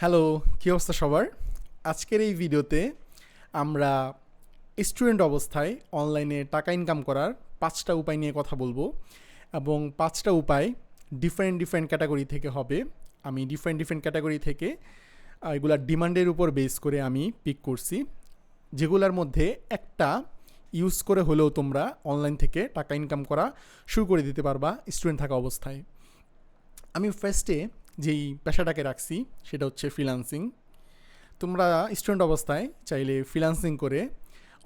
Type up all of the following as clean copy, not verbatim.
Hello, কী অবস্থা সবার? আজকের এই ভিডিওতে আমরা স্টুডেন্ট অবস্থায় অনলাইনে টাকা ইনকাম করার 5টা উপায় নিয়ে কথা বলবো এবং 5টা উপায় ডিফারেন্ট ডিফারেন্ট ক্যাটাগরি থেকে হবে। আমি ডিফারেন্ট ক্যাটাগরি থেকে এগুলার ডিমান্ডের উপর বেস করে আমি পিক করছি, যেগুলোর মধ্যে একটা ইউজ করে হলেও তোমরা অনলাইন থেকে টাকা ইনকাম করা শুরু করে দিতে পারবা স্টুডেন্ট থাকা অবস্থায়। আমি ফার্স্টে যেই পেশাটাকে রাখছি সেটা হচ্ছে ফ্রিল্যান্সিং। তোমরা স্টুডেন্ট অবস্থায় চাইলে ফ্রিল্যান্সিং করে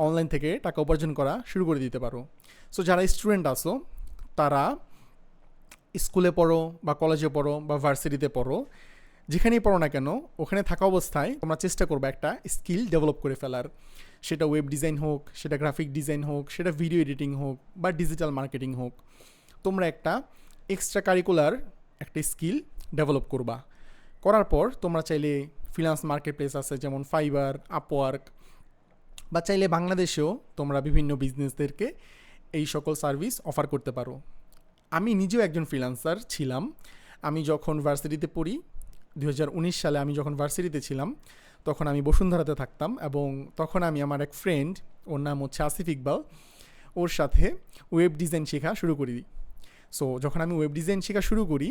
অনলাইন থেকে টাকা উপার্জন করা শুরু করে দিতে পারো। সো যারা স্টুডেন্ট আসো তারা স্কুলে পড়ো বা কলেজে পড়ো বা ভার্সিটিতে পড়ো, যেখানেই পড়ো না কেন ওখানে থাকা অবস্থায় তোমরা চেষ্টা করবে একটা স্কিল ডেভেলপ করে ফেলার। সেটা ওয়েব ডিজাইন হোক, সেটা গ্রাফিক ডিজাইন হোক, সেটা ভিডিও এডিটিং হোক বা ডিজিটাল মার্কেটিং হোক, তোমরা একটা এক্সট্রা কারিকুলার একটা স্কিল ডেভেলপ করবা। করার পর তোমরা চাইলে ফ্রিল্যান্স মার্কেট প্লেস আছে যেমন ফাইবার, আপওয়ার্ক, বা চাইলে বাংলাদেশেও তোমরা বিভিন্ন বিজনেসদেরকে এই সকল সার্ভিস অফার করতে পারো। আমি নিজেও একজন ফ্রিল্যান্সার ছিলাম। আমি যখন ভার্সিটিতে পড়ি 2019 সালে আমি যখন ভার্সিটিতে ছিলাম তখন আমি বসুন্ধরাতে থাকতাম এবং তখন আমি আমার এক ফ্রেন্ড, ওর নাম হচ্ছে আসিফ ইকবাল, ওর সাথে ওয়েব ডিজাইন শেখা শুরু করি। সো যখন আমি ওয়েব ডিজাইন শেখা শুরু করি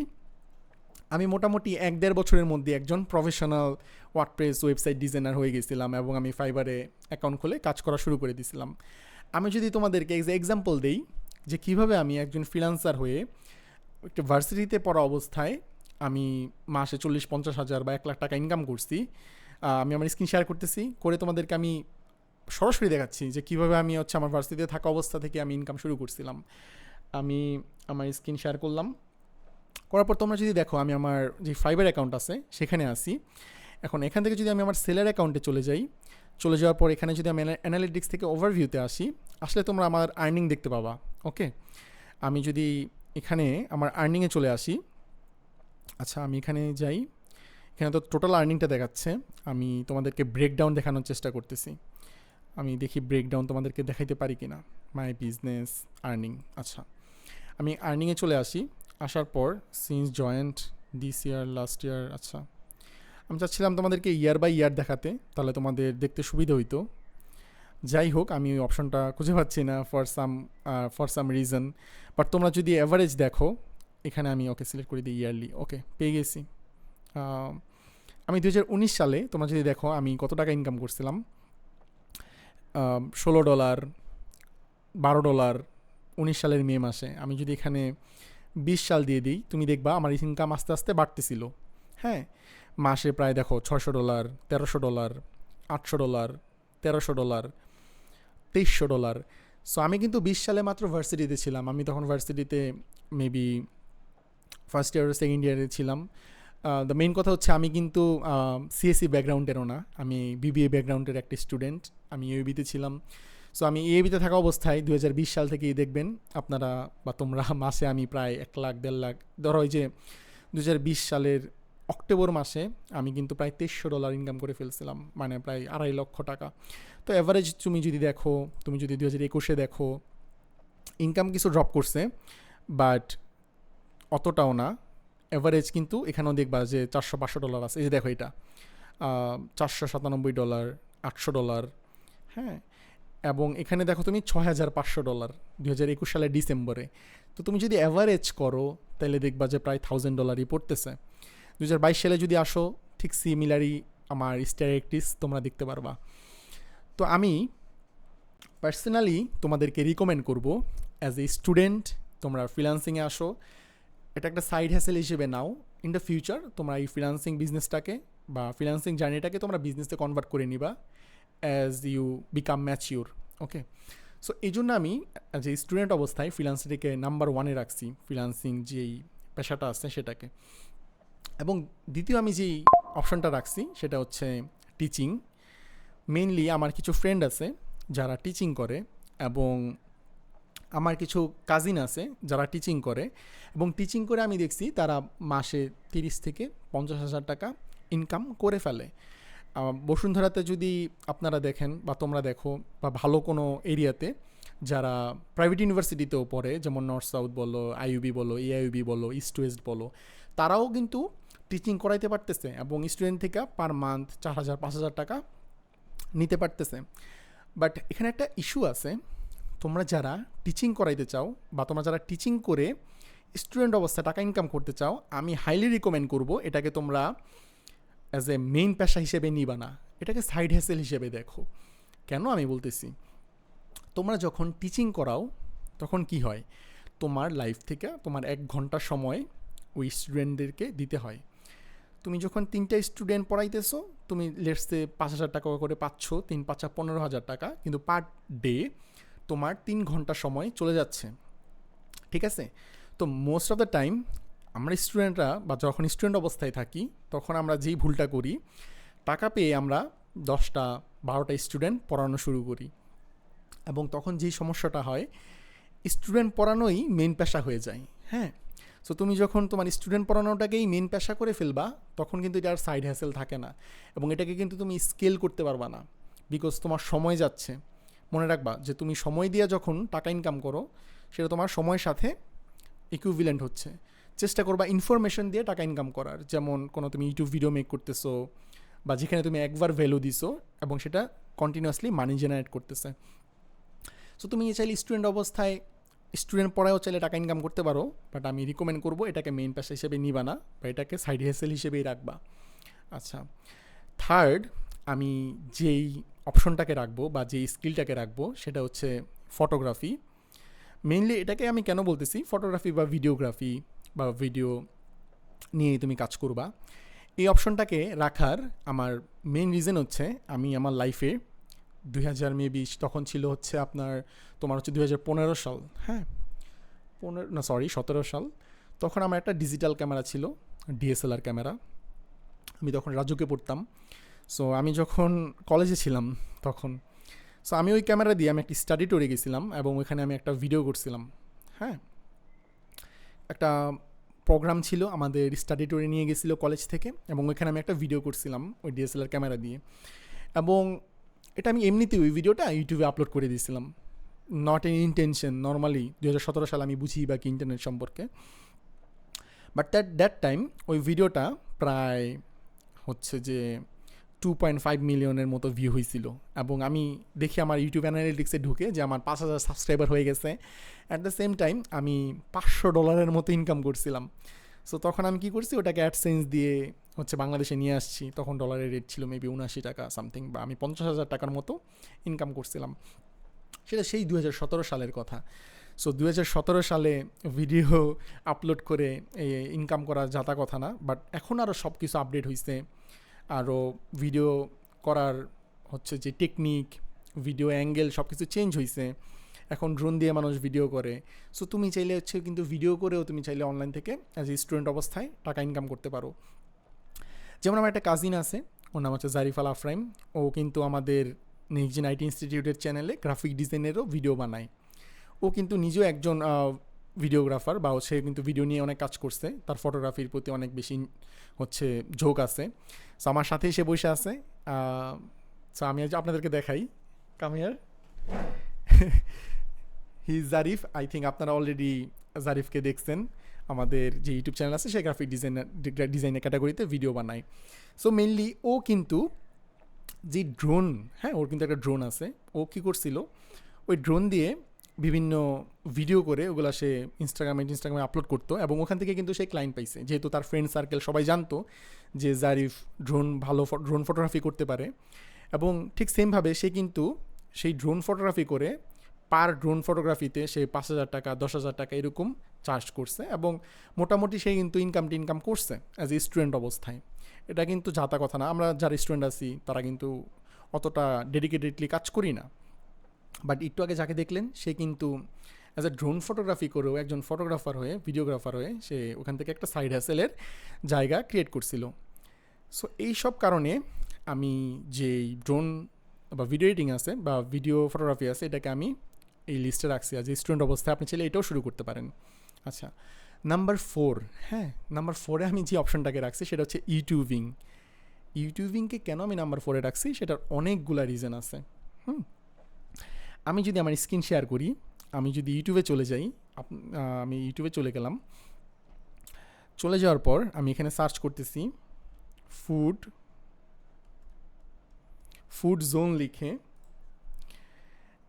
আমি মোটামুটি 1-1.5 বছরের মধ্যে একজন প্রফেশনাল ওয়ার্ডপ্রেস ওয়েবসাইট ডিজাইনার হয়ে গেছিলাম এবং আমি ফাইবারে অ্যাকাউন্ট খুলে কাজ করা শুরু করে দিয়েছিলাম। আমি যদি তোমাদেরকে এক্সাম্পল দেই যে কীভাবে আমি একজন ফ্রিল্যান্সার হয়ে একটা ভার্সিটিতে পড়া অবস্থায় আমি মাসে 40-50 হাজার বা 1 লাখ টাকা ইনকাম করছি, আমি আমার স্ক্রিন শেয়ার করতেছি, করে তোমাদেরকে আমি সরাসরি দেখাচ্ছি যে কীভাবে আমি আমার ভার্সিটিতে থাকা অবস্থা থেকে আমি ইনকাম শুরু করছিলাম। আমি আমার স্ক্রিন শেয়ার করলাম, করার পর তোমরা যদি দেখো আমি আমার যে ফাইবার অ্যাকাউন্ট আছে সেখানে আসি। এখন এখান থেকে যদি আমি আমার সেলার অ্যাকাউন্টে চলে যাওয়ার পর এখানে যদি আমি অ্যানালিটিক্স থেকে ওভারভিউতে আসলে তোমরা আমার আর্নিং দেখতে পাবা। ওকে, আমি যদি এখানে আমার আর্নিংয়ে চলে আসি, আচ্ছা আমি এখানে যাই, এখানে তো টোটাল আর্নিংটা দেখাচ্ছে। আমি তোমাদেরকে ব্রেকডাউন দেখানোর চেষ্টা করতেছি, আমি দেখি ব্রেকডাউন তোমাদেরকে দেখাইতে পারি কিনা। মাই বিজনেস আর্নিং, আচ্ছা আমি আর্নিংয়ে চলে আসি। আসার poor since joint this year, last year, আচ্ছা আমি চাচ্ছিলাম তোমাদেরকে ইয়ার বাই ইয়ার দেখাতে, তাহলে তোমাদের দেখতে সুবিধা হইতো। যাই হোক আমি ওই অপশনটা খুঁজে পাচ্ছি না ফর সাম রিজন, বাট তোমরা যদি অ্যাভারেজ দেখো এখানে আমি ওকে সিলেক্ট করে দিই ইয়ারলি। ওকে, পেয়ে গেছি। আমি 2019 সালে তোমরা যদি দেখো আমি কত টাকা ইনকাম করছিলাম, $16, $12 19 সালের মে মাসে। আমি যদি এখানে 20 সাল দিয়ে দিই তুমি দেখবা আমার ইনকাম আস্তে আস্তে বাড়তেছিল। হ্যাঁ, মাসে প্রায় দেখো $600, $1300, $800, $1300, $2300। সো আমি কিন্তু 20 সালে মাত্র ভার্সিটিতে ছিলাম। আমি তখন ভার্সিটিতে মেবি ফার্স্ট ইয়ার সেকেন্ড ইয়ারে ছিলাম। দ্য মেইন কথা হচ্ছে আমি কিন্তু সিএসসি ব্যাকগ্রাউন্ডেরও না, আমি বিবিএ ব্যাকগ্রাউন্ডের একটা স্টুডেন্ট। আমি ইউবিতে ছিলাম। সো আমি ইউবিতে থাকা অবস্থায় 2020 সাল থেকেই দেখবেন আপনারা বা তোমরা মাসে আমি প্রায় 1 লাখ 1.5 লাখ, ধরো এই যে 2020 সালের অক্টোবর মাসে আমি কিন্তু প্রায় $2300 ইনকাম করে ফেলছিলাম, মানে প্রায় 2.5 লক্ষ টাকা। তো অ্যাভারেজ তুমি যদি 2021-এ দেখো ইনকাম কিছু ড্রপ করছে, বাট অতটাও না। অ্যাভারেজ কিন্তু এখানেও দেখবা যে $400-500 আছে। এই যে দেখো এটা $497, $800, হ্যাঁ, এবং এখানে দেখো তুমি $6500 2021 সালের ডিসেম্বরে। তো তুমি যদি অ্যাভারেজ করো তাহলে দেখবা যে প্রায় $1000 পড়তেছে। 2022 সালে যদি আসো ঠিক সিমিলারই আমার স্ট্যাটিস্টিক্স তোমরা দেখতে পারবা। তো আমি পার্সোনালি তোমাদেরকে রিকমেন্ড করব অ্যাজ এ স্টুডেন্ট তোমরা ফ্রিল্যান্সিংয়ে আসো। এটা একটা সাইড হ্যাসেল হিসেবে নাও। ইন দ্য ফিউচার তোমরা এই ফ্রিল্যান্সিং বিজনেসটাকে বা ফ্রিল্যান্সিং জার্নিটাকে তোমরা বিজনেসে কনভার্ট করে নিবা as you become mature. Okay, so এই জন্য আমি যে স্টুডেন্ট অবস্থায় ফ্রিল্যান্সিংকে নাম্বার 1-এ রাখছি, ফ্রিল্যান্সিং যেই পেশাটা আছে সেটাকে। এবং দ্বিতীয় আমি যেই অপশনটা রাখছি সেটা হচ্ছে টিচিং। মেইনলি আমার কিছু ফ্রেন্ড আছে যারা টিচিং করে এবং আমার কিছু কাজিন আছে যারা টিচিং করে, এবং টিচিং করে আমি দেখছি তারা মাসে 30 থেকে 50 হাজার টাকা ইনকাম করে ফেলে। বসুন্ধরাতে যদি আপনারা দেখেন বা তোমরা দেখো বা ভালো কোনো এরিয়াতে যারা প্রাইভেট ইউনিভার্সিটিতেও পড়ে, যেমন নর্থ সাউথ বলো, আইইউবি বলো, এআইইউবি বলো, ইস্ট ওয়েস্ট বলো, তারাও কিন্তু টিচিং করাইতে পারতেছে এবং স্টুডেন্ট থেকে পার মান্থ 4,000 5,000 টাকা নিতে পারতেছে। বাট এখানে একটা ইস্যু আছে, তোমরা যারা টিচিং করাইতে চাও বা তোমরা যারা টিচিং করে স্টুডেন্ট অবস্থায় টাকা ইনকাম করতে চাও, আমি হাইলি রিকমেন্ড করব এটাকে তোমরা অ্যাজ এ মেইন পেশা হিসেবে নিবা না, এটাকে সাইড হ্যাসেল হিসেবে দেখো। কেন আমি বলতেছি, তোমরা যখন টিচিং করাও তখন কি হয়, তোমার লাইফ থেকে তোমার 1 ঘন্টা সময় ওই স্টুডেন্টদেরকে দিতে হয়। তুমি যখন 3টা স্টুডেন্ট পড়াইতেছো, তুমি লেটসে 5,000 টাকা করে পাচ্ছ, 3 5 15,000 টাকা, কিন্তু পার ডে তোমার 3 ঘন্টা সময় চলে যাচ্ছে, ঠিক আছে? তো মোস্ট অফ দ্য টাইম আমরা স্টুডেন্টরা বা যখন স্টুডেন্ট অবস্থায় থাকি তখন আমরা যেই ভুলটা করি, টাকা পেয়ে আমরা 10টা 12টা স্টুডেন্ট পড়ানো শুরু করি, এবং তখন যেই সমস্যাটা হয়, স্টুডেন্ট পড়ানোই মেন পেশা হয়ে যায়। হ্যাঁ, সো তুমি যখন তোমার স্টুডেন্ট পড়ানোটাকেই মেন পেশা করে ফেলবা, তখন কিন্তু এটা আর সাইড হ্যাসেল থাকে না, এবং এটাকে কিন্তু তুমি স্কেল করতে পারবা না, বিকজ তোমার সময় যাচ্ছে। মনে রাখবা যে তুমি সময় দিয়ে যখন টাকা ইনকাম করো, সেটা তোমার সময়ের সাথে ইকুইভ্যালেন্ট হচ্ছে। চেষ্টা করবা ইনফরমেশন দিয়ে টাকা ইনকাম করার, যেমন কোনো তুমি ইউটিউব ভিডিও মেক করতেছো বা যেখানে তুমি একবার ভ্যালু দিছো এবং সেটা কন্টিনিউয়াসলি মানি জেনারেট করতেছে। সো তুমি চাইলে স্টুডেন্ট অবস্থায় স্টুডেন্ট পড়ায়ও চাইলে টাকা ইনকাম করতে পারো, বাট আমি রিকমেন্ড করবো এটাকে মেইন পেশা হিসেবে নিবা না, বা এটাকে সাইড হেসেল হিসেবেই রাখবা। আচ্ছা, থার্ড, আমি যেই অপশনটাকে রাখবো বা যেই স্কিলটাকে রাখবো সেটা হচ্ছে ফটোগ্রাফি। মেইনলি এটাকে আমি কেন বলতেছি, ফটোগ্রাফি বা ভিডিওগ্রাফি বা ভিডিও নিয়েই তুমি কাজ করবা, এই অপশনটাকে রাখার আমার মেইন রিজন হচ্ছে, আমি আমার লাইফে 2000 মেবি তখন ছিল হচ্ছে আপনার তোমার হচ্ছে 2015 সাল, হ্যাঁ 17 সাল, তখন আমার একটা ডিজিটাল ক্যামেরা ছিল, ডিএসএলআর ক্যামেরা। আমি তখন রাজুকে পড়তাম। সো আমি যখন কলেজে ছিলাম তখন, সো আমি ওই ক্যামেরা দিয়ে আমি একটা স্টাডি ট্যুরে গেছিলাম এবং ওইখানে আমি একটা ভিডিও করছিলাম। হ্যাঁ, একটা প্রোগ্রাম ছিল, আমাদের স্টাডি ট্যুরে নিয়ে গেছিলো কলেজ থেকে, এবং ওইখানে আমি একটা ভিডিও করছিলাম ওই ডিএসএলআর ক্যামেরা দিয়ে, এবং এটা আমি এমনিতেই ওই ভিডিওটা ইউটিউবে আপলোড করে দিয়েছিলাম, নট এন ইন্টেনশন। নর্মালি 2017 সালে আমি বুঝি বা কি ইন্টারনেট সম্পর্কে, বাট দ্যাট টাইম ওই ভিডিওটা প্রায় হচ্ছে যে 2.5 মিলিয়নের মতো ভিউ হয়েছিল, এবং আমি দেখি আমার ইউটিউব অ্যানালিটিক্সে ঢুকে যে আমার 5,000 সাবস্ক্রাইবার হয়ে গেছে। অ্যাট দ্য সেম টাইম আমি $500 মতো ইনকাম করছিলাম। সো তখন আমি কী করছি, ওটাকে অ্যাডসেন্স দিয়ে হচ্ছে বাংলাদেশে নিয়ে আসছি। তখন ডলারের রেট ছিল মেবি 79 টাকা সামথিং, বা আমি 50,000 টাকার মতো ইনকাম করছিলাম। সেটা সেই 2017 সালের কথা। সো 2017 সালে ভিডিও আপলোড করে ইনকাম করা যাতা কথা না, বাট এখন আরও সব কিছু আপডেট হয়েছে, আরও ভিডিও করার হচ্ছে যে টেকনিক, ভিডিও অ্যাঙ্গেল সব কিছু চেঞ্জ হয়েছে। এখন ড্রোন দিয়ে মানুষ ভিডিও করে। সো তুমি চাইলে হচ্ছে কিন্তু ভিডিও করেও তুমি চাইলে অনলাইন থেকে অ্যাজ এ স্টুডেন্ট অবস্থায় টাকা ইনকাম করতে পারো। যেমন আমার একটা কাজিন আছে, ওর নাম হচ্ছে জারিফ আল আফরাইম। ও কিন্তু আমাদের নেক্সট জেন আইটি ইনস্টিটিউটের চ্যানেলে গ্রাফিক ডিজাইনেরও ভিডিও বানায়। ও কিন্তু নিজেও একজন ভিডিওগ্রাফার, বা সে কিন্তু ভিডিও নিয়ে অনেক কাজ করছে, তার ফটোগ্রাফির প্রতি অনেক বেশি হচ্ছে ঝোঁক আছে। সো আমার সাথেই সে বসে আছে। সো আমি আজ আপনাদেরকে দেখাই, কামিয়ার হি জারিফ। আই থিঙ্ক আপনারা অলরেডি জারিফকে দেখছেন, আমাদের যে ইউটিউব চ্যানেল আছে সে গ্রাফিক ডিজাইনের ক্যাটাগরিতে ভিডিও বানায়। সো মেনলি ও কিন্তু যে ড্রোন, হ্যাঁ ওর কিন্তু একটা ড্রোন আছে, ও কী করছিল, ওই ড্রোন দিয়ে বিভিন্ন ভিডিও করে ওগুলো সে ইনস্টাগ্রামে আপলোড করতো, এবং ওখান থেকে কিন্তু সে ক্লায়েন্ট পাইছে, যেহেতু তার ফ্রেন্ড সার্কেল সবাই জানতো যে জারিফ ড্রোন ফটোগ্রাফি করতে পারে। এবং ঠিক সেমভাবে সে কিন্তু সেই ড্রোন ফটোগ্রাফি করে পার ড্রোন ফটোগ্রাফিতে সে 5,000 টাকা 10,000 টাকা এরকম চার্জ করছে, এবং মোটামুটি সে কিন্তু ইনকাম করছে অ্যাজ এ স্টুডেন্ট অবস্থায়। এটা কিন্তু যাতা কথা না, আমরা যারা স্টুডেন্ট আছি তারা কিন্তু অতটা ডেডিকেটেডলি কাজ করি না। বাট একটু আগে যাকে দেখলেন, সে কিন্তু অ্যাজ এ ড্রোন ফটোগ্রাফি করেও একজন ফটোগ্রাফার হয়ে, ভিডিওগ্রাফার হয়ে সে ওখান থেকে একটা সাইড হ্যাসেলের জায়গা ক্রিয়েট করছিল। সো এই সব কারণে আমি যেই ড্রোন বা ভিডিও এডিটিং আছে বা ভিডিও ফটোগ্রাফি আছে, এটাকে আমি এই লিস্টে রাখছি আজ স্টুডেন্ট অবস্থায়। আপনি চাইলে এটাও শুরু করতে পারেন। আচ্ছা, নাম্বার 4, হ্যাঁ নাম্বার 4-এ আমি যে অপশনটাকে রাখছি সেটা হচ্ছে ইউটিউবিং। ইউটিউবিংকে কেন আমি নাম্বার 4-এ রাখছি, সেটার অনেকগুলো রিজন আছে। আমি যদি আমার স্ক্রিন শেয়ার করি, আমি যদি ইউটিউবে চলে যাই, আমি ইউটিউবে চলে গেলাম, চলে যাওয়ার পর আমি এখানে সার্চ করতেছি ফুড জোন লিখে,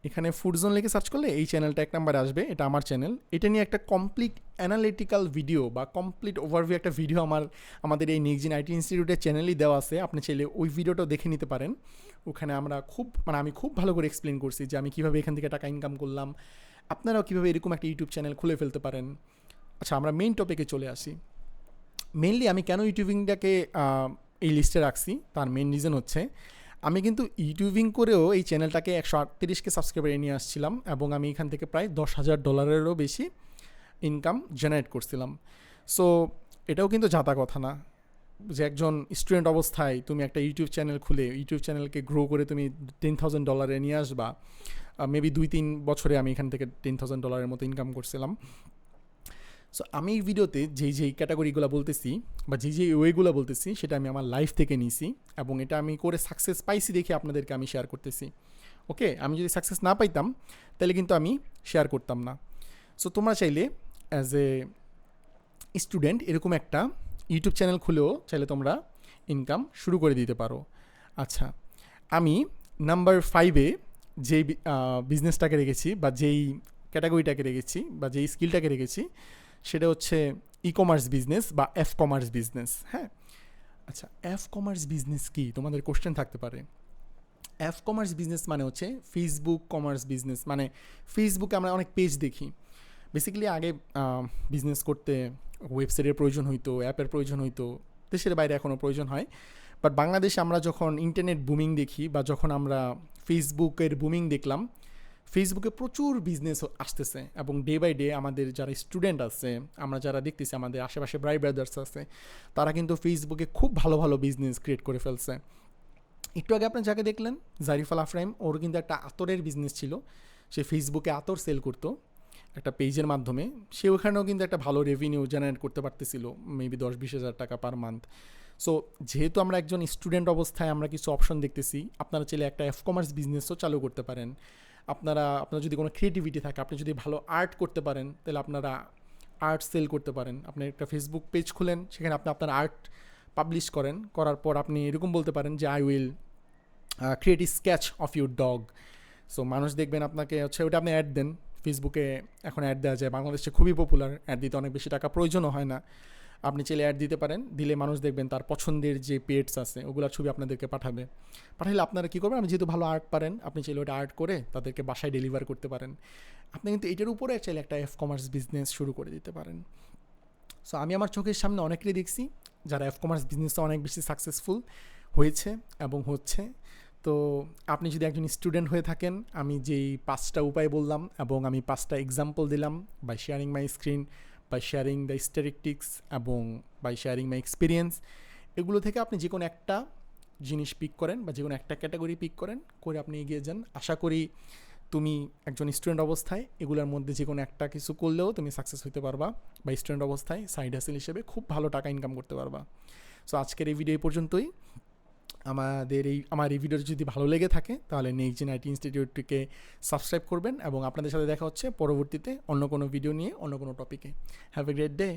এখানে ফুড জোন লিখে সার্চ করলে এই চ্যানেলটা 1 নম্বরে আসবে। এটা আমার চ্যানেল। এটা নিয়ে একটা কমপ্লিট অ্যানালিটিক্যাল ভিডিও বা কমপ্লিট ওভারভিউ একটা ভিডিও আমাদের এই নেক্সট জেন আইটি ইনস্টিটিউটের চ্যানেলই দেওয়া আছে। আপনি চাইলে ওই ভিডিওটাও দেখে নিতে পারেন। ওখানে আমি খুব ভালো করে এক্সপ্লেন করছি যে আমি কীভাবে এখান থেকে টাকা ইনকাম করলাম, আপনারাও কীভাবে এরকম একটা ইউটিউব চ্যানেল খুলে ফেলতে পারেন। আচ্ছা, আমরা মেইন টপিকে চলে আসি। মেইনলি আমি কেন ইউটিউবিংটাকে এই লিস্টে রাখছি, তার মেইন রিজন হচ্ছে আমি কিন্তু ইউটিউবিং করেও এই চ্যানেলটাকে 138কে সাবস্ক্রাইবারে নিয়ে আসছিলাম এবং আমি এখান থেকে প্রায় $10,000 বেশি ইনকাম জেনারেট করছিলাম। সো এটাও কিন্তু জাতা কথা না যে একজন স্টুডেন্ট অবস্থায় তুমি একটা ইউটিউব চ্যানেল খুলে ইউটিউব চ্যানেলকে গ্রো করে তুমি $10,000 নিয়ে আসবা। মেবি 2-3 বছরে আমি এখান থেকে $10,000 মতো ইনকাম করছিলাম। সো আমি এই ভিডিওতে যেই ক্যাটাগরিগুলো বলতেছি বা যেই ওয়েগুলো বলতেছি সেটা আমি আমার লাইফ থেকে নিয়েছি এবং এটা আমি করে সাকসেস পাইছি দেখে আপনাদেরকে আমি শেয়ার করতেছি। ওকে, আমি যদি সাকসেস না পাইতাম তাহলে কিন্তু আমি শেয়ার করতাম না। সো তোমরা চাইলে অ্যাজ এ স্টুডেন্ট এরকম একটা ইউটিউব চ্যানেল খুলেও চাইলে তোমরা ইনকাম শুরু করে দিতে পারো। আচ্ছা, আমি নাম্বার 5-এ যেই বিজনেসটাকে রেখেছি বা যেই ক্যাটাগরিটাকে রেখেছি বা যেই স্কিলটাকে রেখেছি সেটা হচ্ছে ই কমার্স বিজনেস বা এফ কমার্স বিজনেস। হ্যাঁ, আচ্ছা, এফ কমার্স বিজনেস কি তোমাদের কোশ্চেন থাকতে পারে। এফ কমার্স বিজনেস মানে হচ্ছে ফেসবুক কমার্স বিজনেস। মানে ফেসবুকে আমরা অনেক পেজ দেখি। বেসিক্যালি আগে বিজনেস করতে ওয়েবসাইটের প্রয়োজন হইতো, অ্যাপের প্রয়োজন হইতো, দেশের বাইরে এখনও প্রয়োজন হয়। বাট বাংলাদেশে আমরা যখন ইন্টারনেট বুমিং দেখি বা যখন আমরা ফেসবুকের বুমিং দেখলাম, ফেসবুকে প্রচুর বিজনেস আসতেছে এবং ডে বাই ডে আমাদের যারা স্টুডেন্ট আছে, আমরা যারা দেখতেছি আমাদের আশেপাশে ব্রাই ব্রাদার্স আছে, তারা কিন্তু ফেসবুকে খুব ভালো ভালো বিজনেস ক্রিয়েট করে ফেলছে। একটু আগে আপনি যাকে দেখলেন জারিফাল আফরাইম, ওর কিন্তু একটা আতরের বিজনেস ছিল। সে ফেসবুকে আতর সেল করতো একটা পেজের মাধ্যমে। সে ওখানেও কিন্তু একটা ভালো রেভিনিউ জেনারেট করতে পারতেছিল, মেবি 10-20 হাজার টাকা পার মান্থ। সো যেহেতু আমরা একজন স্টুডেন্ট অবস্থায় আমরা কিছু অপশন দেখতেছি, আপনারা চাইলে একটা এফ কমার্স বিজনেসও চালু করতে পারেন। আপনার যদি কোনো ক্রিয়েটিভিটি থাকে, আপনি যদি ভালো আর্ট করতে পারেন, তাহলে আপনারা আর্ট সেল করতে পারেন। আপনি একটা ফেসবুক পেজ খুলেন, সেখানে আপনি আপনার আর্ট পাবলিশ করেন। করার পর আপনি এরকম বলতে পারেন যে I will create E sketch of your dog. So মানুষ দেখবেন আপনাকে, হচ্ছে ওটা আপনি অ্যাড দেন। ফেসবুকে এখন অ্যাড দেওয়া যায়, বাংলাদেশে খুবই পপুলার। অ্যাড দিতে অনেক বেশি টাকা প্রয়োজনও হয় না। আপনি চাইলে অ্যাড দিতে পারেন। দিলে মানুষ দেখবেন তার পছন্দের যে পেটস আছে ওগুলোর ছবি আপনাদেরকে পাঠালে আপনারা কী করবেন, আপনি যেহেতু ভালো আর্ট পারেন, আপনি চাইলে ওটা আর্ট করে তাদেরকে বাসায় ডেলিভার করতে পারেন। আপনি কিন্তু এটার উপরে চাইলে একটা এফ কমার্স বিজনেস শুরু করে দিতে পারেন। সো আমি আমার চোখের সামনে অনেকেরই দেখছি যারা এফ কমার্স বিজনেসে অনেক বেশি সাকসেসফুল হয়েছে এবং হচ্ছে। তো আপনি যদি একজন স্টুডেন্ট হয়ে থাকেন, আমি যেই 5টা উপায় বললাম এবং আমি 5টা এক্সাম্পল দিলাম, by sharing my screen, by sharing the statistics এবং বাই শেয়ারিং মাই এক্সপিরিয়েন্স, এগুলো থেকে আপনি যে কোনো একটা জিনিস পিক করেন বা যে কোনো একটা ক্যাটাগরি পিক করে আপনি এগিয়ে যান। আশা করি তুমি একজন স্টুডেন্ট অবস্থায় এগুলোর মধ্যে যে কোনো একটা কিছু করলেও তুমি সাকসেস হতে পারবা বা স্টুডেন্ট অবস্থায় সাইড হাসেল হিসেবে খুব ভালো টাকা ইনকাম করতে পারবা। সো আজকের এই ভিডিও এই পর্যন্তই। আমার এই ভিডিওটি যদি ভালো লেগে থাকে তাহলে নেক্সট জেন আইটি ইনস্টিটিউটটিকে সাবস্ক্রাইব করবেন এবং আপনাদের সাথে দেখা হচ্ছে পরবর্তীতে অন্য কোনো ভিডিও নিয়ে অন্য কোনো টপিকে। Have a great day.